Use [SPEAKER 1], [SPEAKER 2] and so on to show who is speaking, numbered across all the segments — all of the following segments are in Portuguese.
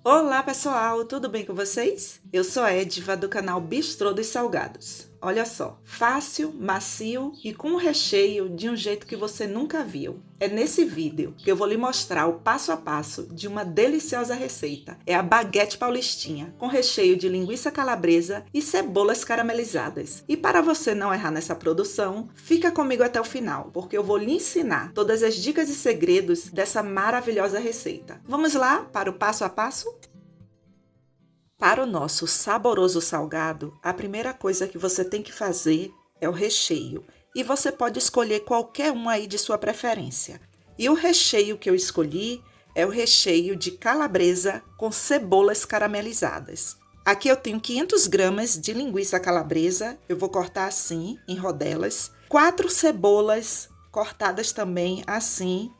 [SPEAKER 1] Olá pessoal, tudo bem com vocês? Eu sou a Ediva do canal Bistrô dos Salgados. Olha só, fácil, macio e com um recheio de um jeito que você nunca viu. É nesse vídeo que eu vou lhe mostrar o passo a passo de uma deliciosa receita. É a baguete paulistinha, com recheio de linguiça calabresa e cebolas caramelizadas. E para você não errar nessa produção, fica comigo até o final, porque eu vou lhe ensinar todas as dicas e segredos dessa maravilhosa receita. Vamos lá para o passo a passo? Para o nosso saboroso salgado, a primeira coisa que você tem que fazer é o recheio. E você pode escolher qualquer um aí de sua preferência. E o recheio que eu escolhi é o recheio de calabresa com cebolas caramelizadas. Aqui eu tenho 500 gramas de linguiça calabresa, eu vou cortar assim, em rodelas. 4 cebolas cortadas também assim,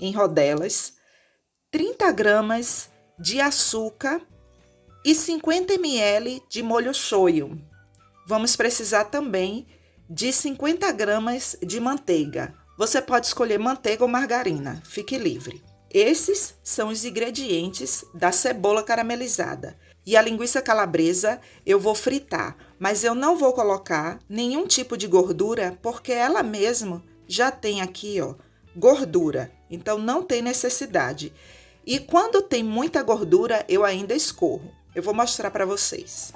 [SPEAKER 1] em rodelas. 30 gramas de açúcar e 50 ml de molho shoyu. Vamos precisar também de 50 gramas de manteiga. Você pode escolher manteiga ou margarina, fique livre. Esses são os ingredientes da cebola caramelizada. E a linguiça calabresa eu vou fritar, mas eu não vou colocar nenhum tipo de gordura, porque ela mesma já tem aqui, ó, gordura. Então não tem necessidade. E quando tem muita gordura, eu ainda escorro. Eu vou mostrar para vocês.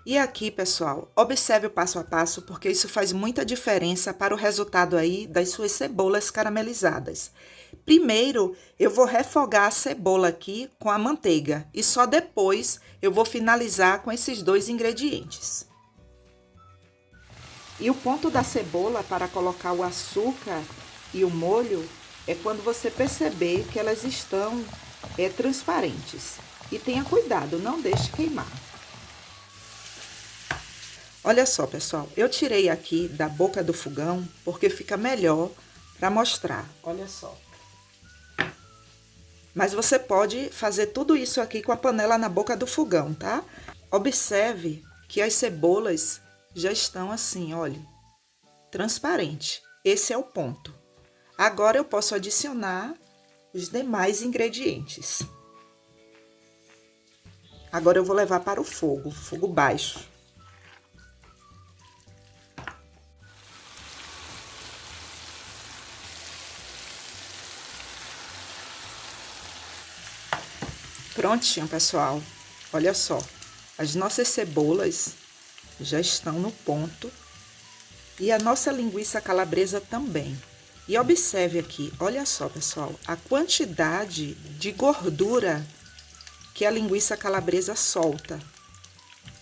[SPEAKER 1] E aqui, pessoal, observe o passo a passo, porque isso faz muita diferença para o resultado aí das suas cebolas caramelizadas. Primeiro, eu vou refogar a cebola aqui com a manteiga e só depois eu vou finalizar com esses dois ingredientes. E o ponto da cebola para colocar o açúcar e o molho é quando você perceber que elas estão transparentes. E tenha cuidado, não deixe queimar. Olha só, pessoal, eu tirei aqui da boca do fogão, porque fica melhor para mostrar. Olha só. Mas você pode fazer tudo isso aqui com a panela na boca do fogão, tá? Observe que as cebolas já estão assim, olha, transparente. Esse é o ponto. Agora eu posso adicionar os demais ingredientes. Agora eu vou levar para o fogo baixo. Prontinho, pessoal. Olha só, as nossas cebolas já estão no ponto e a nossa linguiça calabresa também. E observe aqui, olha só, pessoal, a quantidade de gordura que a linguiça calabresa solta.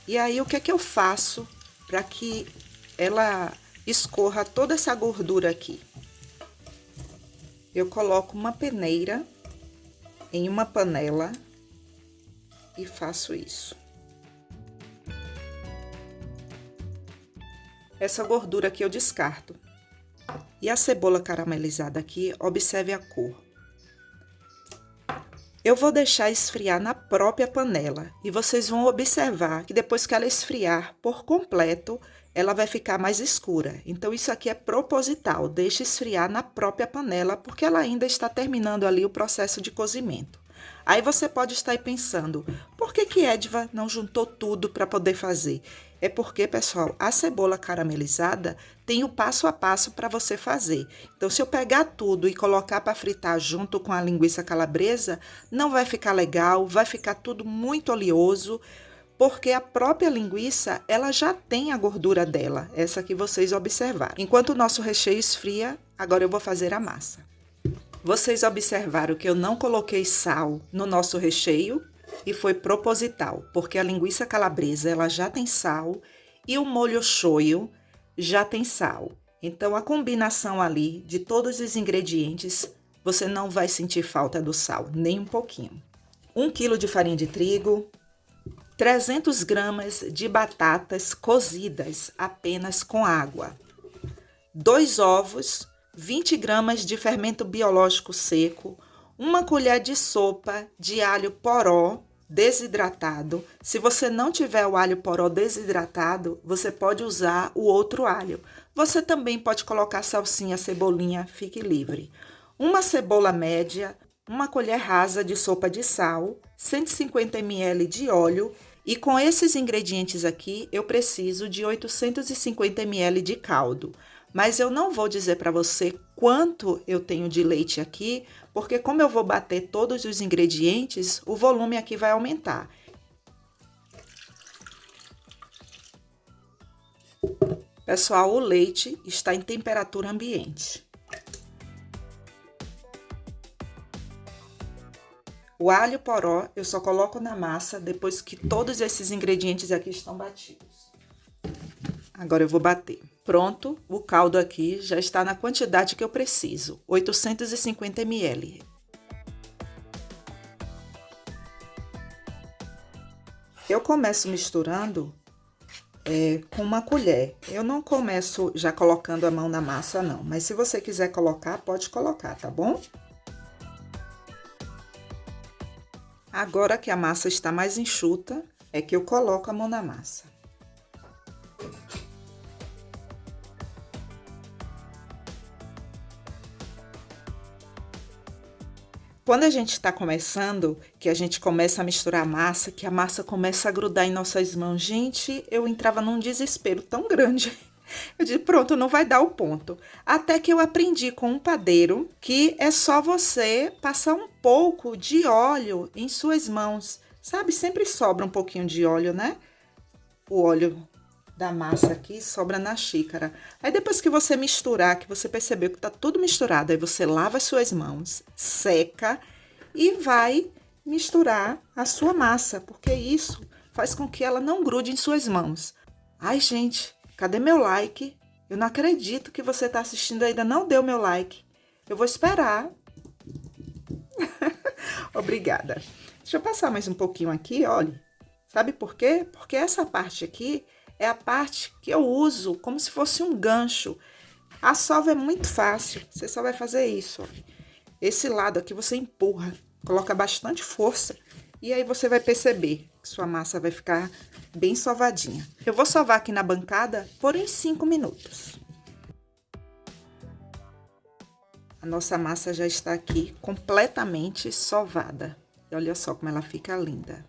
[SPEAKER 1] E aí, o que é que eu faço para que ela escorra toda essa gordura aqui? Eu coloco uma peneira em uma panela e faço isso. Essa gordura aqui eu descarto. E a cebola caramelizada aqui, observe a cor. Eu vou deixar esfriar na própria panela e vocês vão observar que depois que ela esfriar por completo, ela vai ficar mais escura. Então isso aqui é proposital, deixe esfriar na própria panela porque ela ainda está terminando ali o processo de cozimento. Aí você pode estar aí pensando, por que Ediva não juntou tudo para poder fazer? É porque, pessoal, a cebola caramelizada tem o passo a passo para você fazer. Então, se eu pegar tudo e colocar para fritar junto com a linguiça calabresa, não vai ficar legal, vai ficar tudo muito oleoso, porque a própria linguiça, ela já tem a gordura dela, essa que vocês observaram. Enquanto o nosso recheio esfria, agora eu vou fazer a massa. Vocês observaram que eu não coloquei sal no nosso recheio e foi proposital, porque a linguiça calabresa ela já tem sal e o molho shoyu já tem sal. Então, a combinação ali de todos os ingredientes, você não vai sentir falta do sal, nem um pouquinho. 1 kg de farinha de trigo, 300 gramas de batatas cozidas apenas com água, 2 ovos, 20 gramas de fermento biológico seco, 1 colher de sopa de alho poró desidratado. Se você não tiver o alho poró desidratado, você pode usar o outro alho, Você também pode colocar salsinha, cebolinha, fique livre. Uma cebola média, uma colher rasa de sopa de sal, 150 ml de óleo e com esses ingredientes aqui eu preciso de 850 ml de caldo. Mas eu não vou dizer para você quanto eu tenho de leite aqui, porque como eu vou bater todos os ingredientes, o volume aqui vai aumentar. Pessoal, o leite está em temperatura ambiente. O alho poró eu só coloco na massa depois que todos esses ingredientes aqui estão batidos. Agora eu vou bater. Pronto, o caldo aqui já está na quantidade que eu preciso, 850 ml. Eu começo misturando com uma colher. Eu não começo já colocando a mão na massa, não. Mas se você quiser colocar, pode colocar, tá bom? Agora que a massa está mais enxuta, é que eu coloco a mão na massa. Quando a gente está começando, que a gente começa a misturar a massa, que a massa começa a grudar em nossas mãos, gente, eu entrava num desespero tão grande. Eu disse, pronto, não vai dar o ponto. Até que eu aprendi com um padeiro que é só você passar um pouco de óleo em suas mãos. Sabe, sempre sobra um pouquinho de óleo, né? O óleo da massa aqui sobra na xícara. Aí depois que você misturar, que você percebeu que tá tudo misturado, aí você lava as suas mãos, seca e vai misturar a sua massa, porque isso faz com que ela não grude em suas mãos. Ai, gente, cadê meu like? Eu não acredito que você tá assistindo e ainda não deu meu like. Eu vou esperar. Obrigada. Deixa eu passar mais um pouquinho aqui, olha. Sabe por quê? Porque essa parte aqui é a parte que eu uso como se fosse um gancho. A sova é muito fácil, você só vai fazer isso. Ó. Esse lado aqui você empurra, coloca bastante força e aí você vai perceber que sua massa vai ficar bem sovadinha. Eu vou sovar aqui na bancada por uns 5 minutos. A nossa massa já está aqui completamente sovada. E olha só como ela fica linda.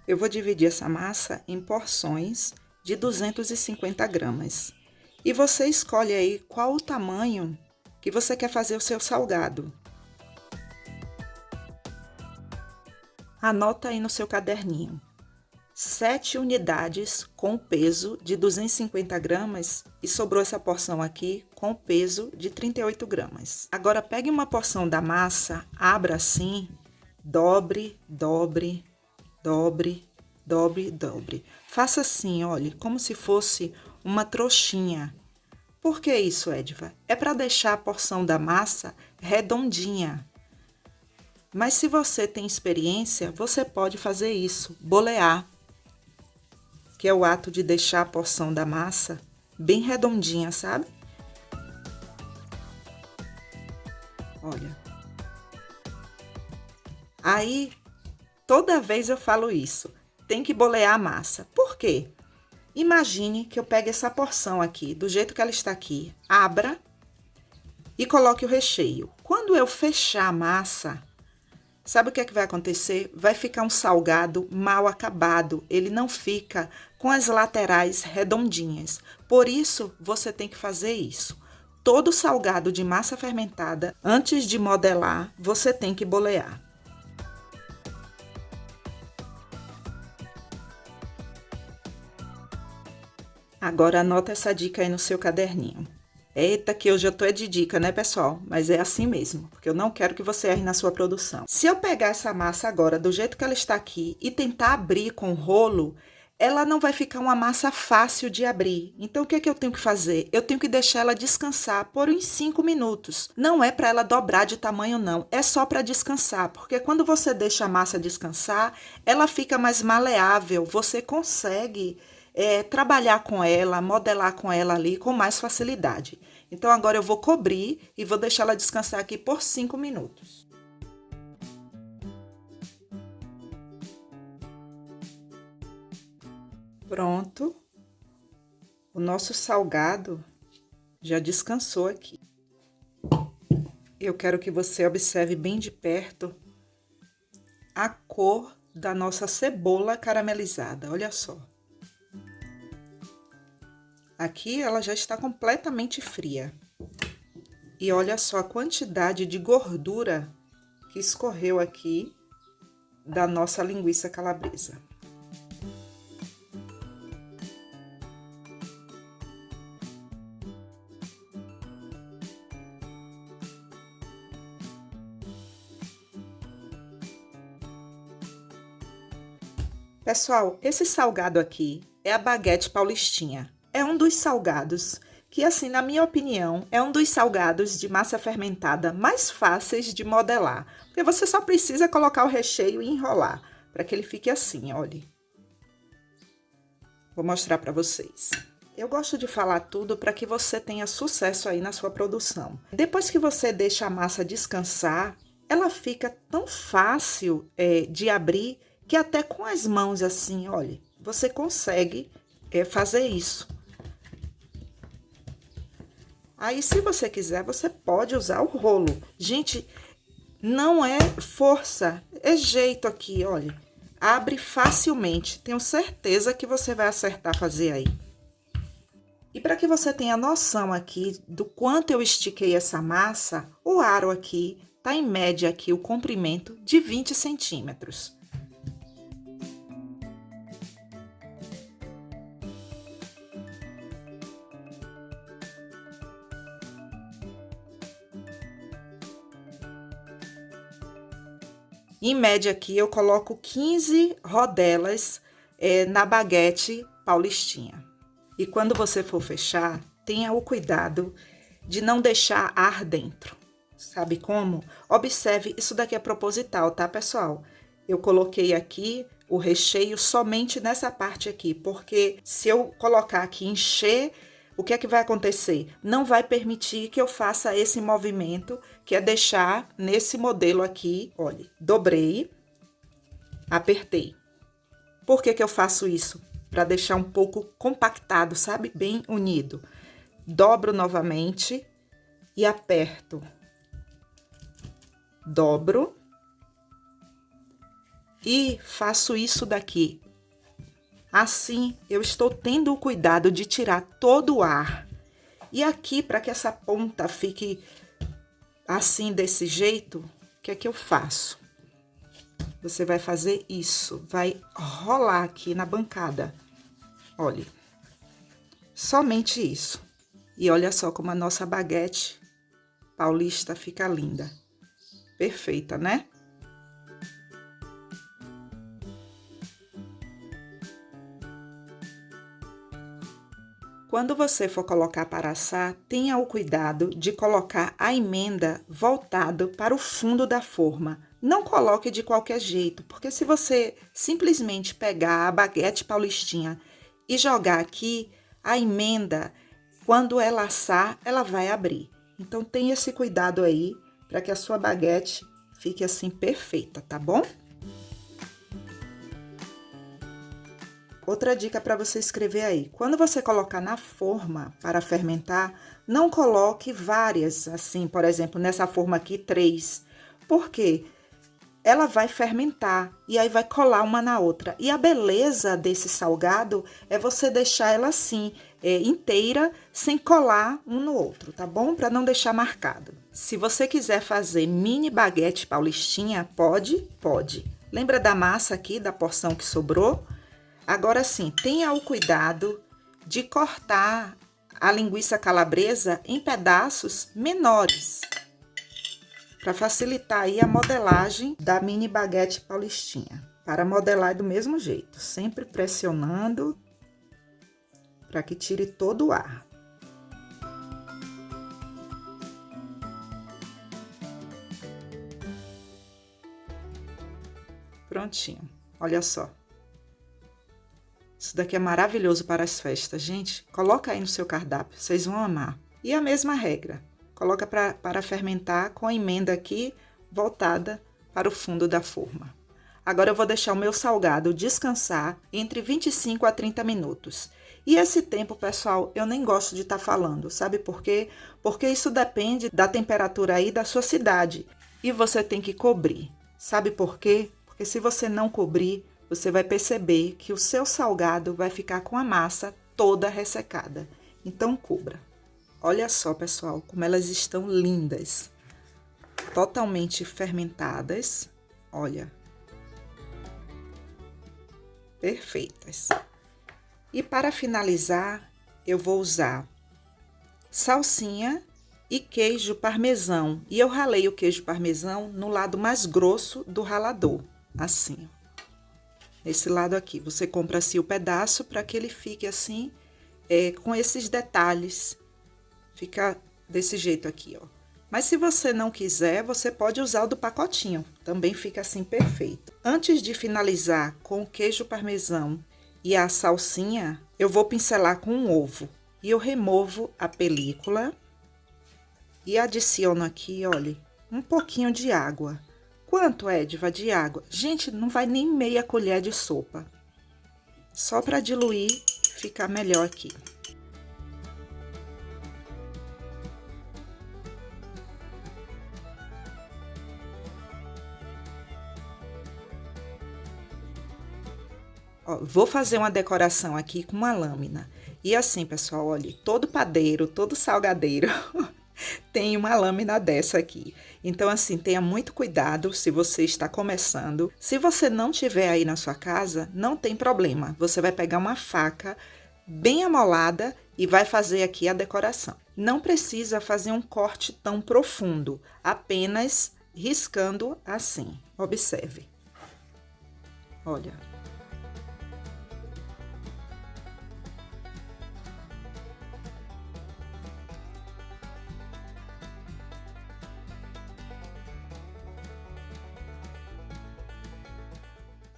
[SPEAKER 1] Eu vou dividir essa massa em porções de 250 gramas. E você escolhe aí qual o tamanho que você quer fazer o seu salgado. Anota aí no seu caderninho. 7 unidades com peso de 250 gramas e sobrou essa porção aqui com peso de 38 gramas. Agora pegue uma porção da massa, abra assim, dobre, dobre, dobre, dobre, dobre. Faça assim, olhe, como se fosse uma trouxinha. Por que isso, Edva? É para deixar a porção da massa redondinha. Mas se você tem experiência, você pode fazer isso, bolear, que é o ato de deixar a porção da massa bem redondinha, sabe? Olha. Aí, toda vez eu falo isso, tem que bolear a massa. Por quê? Imagine que eu pegue essa porção aqui, do jeito que ela está aqui, abra e coloque o recheio. Quando eu fechar a massa, sabe o que é que vai acontecer? Vai ficar um salgado mal acabado, ele não fica com as laterais redondinhas. Por isso, você tem que fazer isso. Todo salgado de massa fermentada, antes de modelar, você tem que bolear. Agora anota essa dica aí no seu caderninho. Eita, que hoje eu tô de dica, né, pessoal? Mas é assim mesmo, porque eu não quero que você erre na sua produção. Se eu pegar essa massa agora do jeito que ela está aqui e tentar abrir com o rolo, ela não vai ficar uma massa fácil de abrir. Então, o que é que eu tenho que fazer? Eu tenho que deixar ela descansar por uns 5 minutos. Não é para ela dobrar de tamanho, não. É só para descansar, porque quando você deixa a massa descansar, ela fica mais maleável. Você consegue trabalhar com ela, modelar com ela ali com mais facilidade. Então, agora eu vou cobrir e vou deixar ela descansar aqui por 5 minutos. Pronto. O nosso salgado já descansou aqui. Eu quero que você observe bem de perto a cor da nossa cebola caramelizada, olha só. Aqui ela já está completamente fria. E olha só a quantidade de gordura que escorreu aqui da nossa linguiça calabresa. Pessoal, esse salgado aqui é a baguete paulistinha. É um dos salgados que, assim, na minha opinião, é um dos salgados de massa fermentada mais fáceis de modelar. Porque você só precisa colocar o recheio e enrolar, para que ele fique assim, olha. Vou mostrar para vocês. Eu gosto de falar tudo para que você tenha sucesso aí na sua produção. Depois que você deixa a massa descansar, ela fica tão fácil de abrir, que até com as mãos assim, olha, você consegue fazer isso. Aí, se você quiser, você pode usar o rolo. Gente, não é força, é jeito aqui, olha. Abre facilmente, tenho certeza que você vai acertar fazer aí. E para que você tenha noção aqui do quanto eu estiquei essa massa, o aro aqui tá em média aqui o comprimento de 20 centímetros. Em média aqui, eu coloco 15 rodelas na baguete paulistinha. E quando você for fechar, tenha o cuidado de não deixar ar dentro. Sabe como? Observe, isso daqui é proposital, tá, pessoal? Eu coloquei aqui o recheio somente nessa parte aqui, porque se eu colocar aqui e encher, o que é que vai acontecer? Não vai permitir que eu faça esse movimento, que é deixar nesse modelo aqui, olha, dobrei, apertei. Por que que eu faço isso? Para deixar um pouco compactado, sabe? Bem unido. Dobro novamente e aperto. Dobro e faço isso daqui. Assim, eu estou tendo o cuidado de tirar todo o ar. E aqui, para que essa ponta fique assim, desse jeito, o que é que eu faço? Você vai fazer isso, vai rolar aqui na bancada. Olha, somente isso. E olha só como a nossa baguete paulista fica linda. Perfeita, né? Quando você for colocar para assar, tenha o cuidado de colocar a emenda voltado para o fundo da forma. Não coloque de qualquer jeito, porque se você simplesmente pegar a baguete paulistinha e jogar aqui, a emenda, quando ela assar, ela vai abrir. Então, tenha esse cuidado aí, para que a sua baguete fique assim perfeita, tá bom? Outra dica para você escrever aí. Quando você colocar na forma para fermentar, não coloque várias, assim, por exemplo, nessa forma aqui, 3. Por quê? Ela vai fermentar e aí vai colar uma na outra. E a beleza desse salgado é você deixar ela assim, inteira, sem colar um no outro, tá bom? Para não deixar marcado. Se você quiser fazer mini baguete paulistinha, pode? Pode. Lembra da massa aqui, da porção que sobrou? Agora sim, tenha o cuidado de cortar a linguiça calabresa em pedaços menores, para facilitar aí a modelagem da mini baguete paulistinha. Para modelar do mesmo jeito, sempre pressionando para que tire todo o ar. Prontinho, olha só. Isso daqui é maravilhoso para as festas, gente. Coloca aí no seu cardápio, vocês vão amar. E a mesma regra, coloca para fermentar com a emenda aqui voltada para o fundo da forma. Agora eu vou deixar o meu salgado descansar entre 25 a 30 minutos. E esse tempo, pessoal, eu nem gosto de estar falando, sabe por quê? Porque isso depende da temperatura aí da sua cidade e você tem que cobrir. Sabe por quê? Porque se você não cobrir, você vai perceber que o seu salgado vai ficar com a massa toda ressecada. Então, cubra. Olha só, pessoal, como elas estão lindas. Totalmente fermentadas. Olha. Perfeitas. E para finalizar, eu vou usar salsinha e queijo parmesão. E eu ralei o queijo parmesão no lado mais grosso do ralador, assim, ó. Esse lado aqui, você compra assim o pedaço para que ele fique assim, com esses detalhes. Fica desse jeito aqui, ó. Mas se você não quiser, você pode usar o do pacotinho. Também fica assim perfeito. Antes de finalizar com o queijo parmesão e a salsinha, eu vou pincelar com um ovo. E eu removo a película e adiciono aqui, olha, um pouquinho de água. Quanto, Ediva, de água? Gente, não vai nem meia colher de sopa. Só para diluir, ficar melhor aqui. Ó, vou fazer uma decoração aqui com uma lâmina. E assim, pessoal, olha, todo padeiro, todo salgadeiro tem uma lâmina dessa aqui. Então, assim, tenha muito cuidado se você está começando. Se você não tiver aí na sua casa, não tem problema. Você vai pegar uma faca bem amolada e vai fazer aqui a decoração. Não precisa fazer um corte tão profundo, apenas riscando assim. Observe. Olha.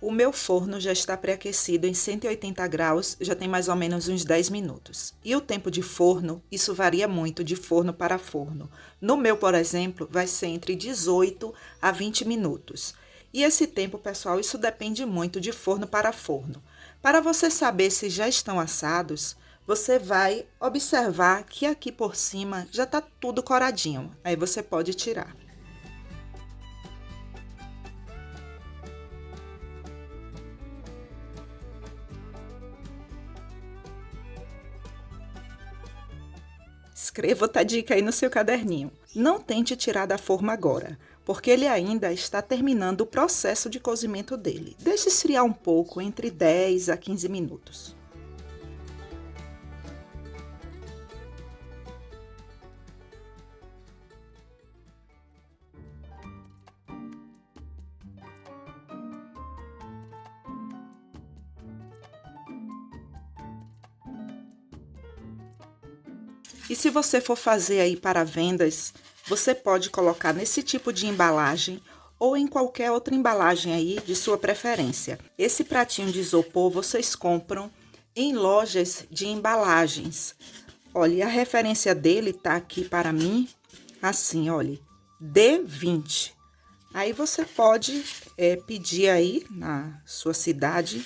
[SPEAKER 1] O meu forno já está pré-aquecido em 180 graus, já tem mais ou menos uns 10 minutos. E o tempo de forno, isso varia muito de forno para forno. No meu, por exemplo, vai ser entre 18 a 20 minutos. E esse tempo, pessoal, isso depende muito de forno para forno. Para você saber se já estão assados, você vai observar que aqui por cima já está tudo coradinho. Aí você pode tirar. Escreva outra dica aí no seu caderninho. Não tente tirar da forma agora, porque ele ainda está terminando o processo de cozimento dele. Deixe esfriar um pouco, entre 10 a 15 minutos. E se você for fazer aí para vendas, você pode colocar nesse tipo de embalagem ou em qualquer outra embalagem aí de sua preferência. Esse pratinho de isopor vocês compram em lojas de embalagens. Olha, a referência dele tá aqui para mim, assim, olha, D20. Aí você pode pedir aí na sua cidade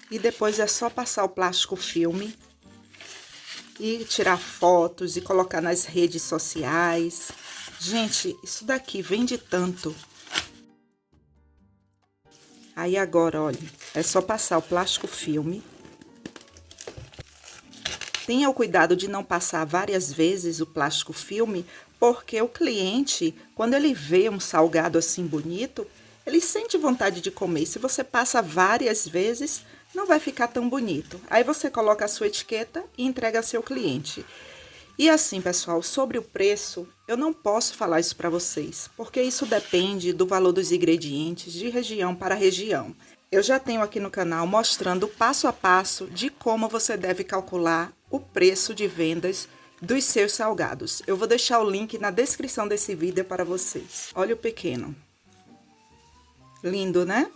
[SPEAKER 1] e depois é só passar o plástico filme e tirar fotos e colocar nas redes sociais. Gente, isso daqui vende tanto. Aí agora, olha, é só passar o plástico filme. Tenha o cuidado de não passar várias vezes o plástico filme, porque o cliente, quando ele vê um salgado assim bonito, ele sente vontade de comer. Se você passa várias vezes, não vai ficar tão bonito. Aí você coloca a sua etiqueta e entrega ao seu cliente. E assim, pessoal, sobre o preço, eu não posso falar isso para vocês, porque isso depende do valor dos ingredientes de região para região. Eu já tenho aqui no canal mostrando passo a passo de como você deve calcular o preço de vendas dos seus salgados. Eu vou deixar o link na descrição desse vídeo para vocês. Olha o pequeno. Lindo, né?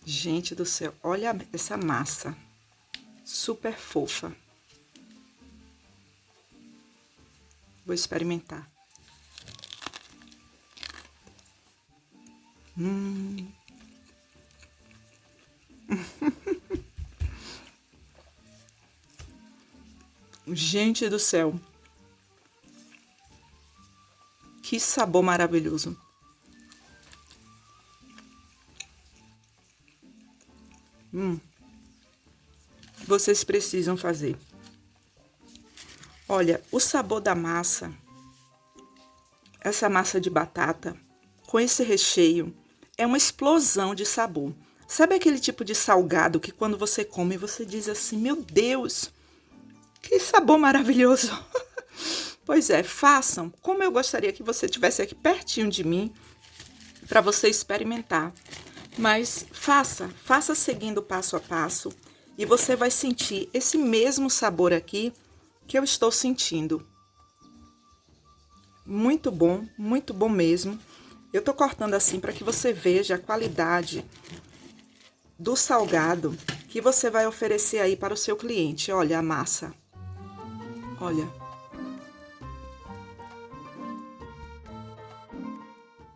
[SPEAKER 1] Gente do céu, olha essa massa, super fofa. Vou experimentar. Gente do céu. Que sabor maravilhoso. Vocês precisam fazer. Olha, o sabor da massa, essa massa de batata, com esse recheio, é uma explosão de sabor. Sabe aquele tipo de salgado que quando você come, você diz assim, meu Deus, que sabor maravilhoso. Pois é, façam, como eu gostaria que você estivesse aqui pertinho de mim, para você experimentar. Mas faça seguindo passo a passo, e você vai sentir esse mesmo sabor aqui que eu estou sentindo. Muito bom mesmo. Eu tô cortando assim para que você veja a qualidade do salgado que você vai oferecer aí para o seu cliente. Olha a massa. Olha.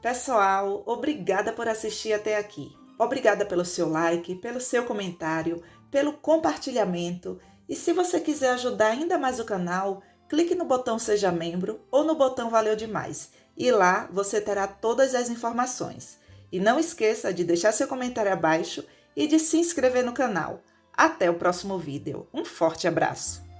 [SPEAKER 1] Pessoal, obrigada por assistir até aqui. Obrigada pelo seu like, pelo seu comentário, pelo compartilhamento. E se você quiser ajudar ainda mais o canal, clique no botão Seja Membro ou no botão Valeu Demais. E lá você terá todas as informações. E não esqueça de deixar seu comentário abaixo e de se inscrever no canal. Até o próximo vídeo. Um forte abraço!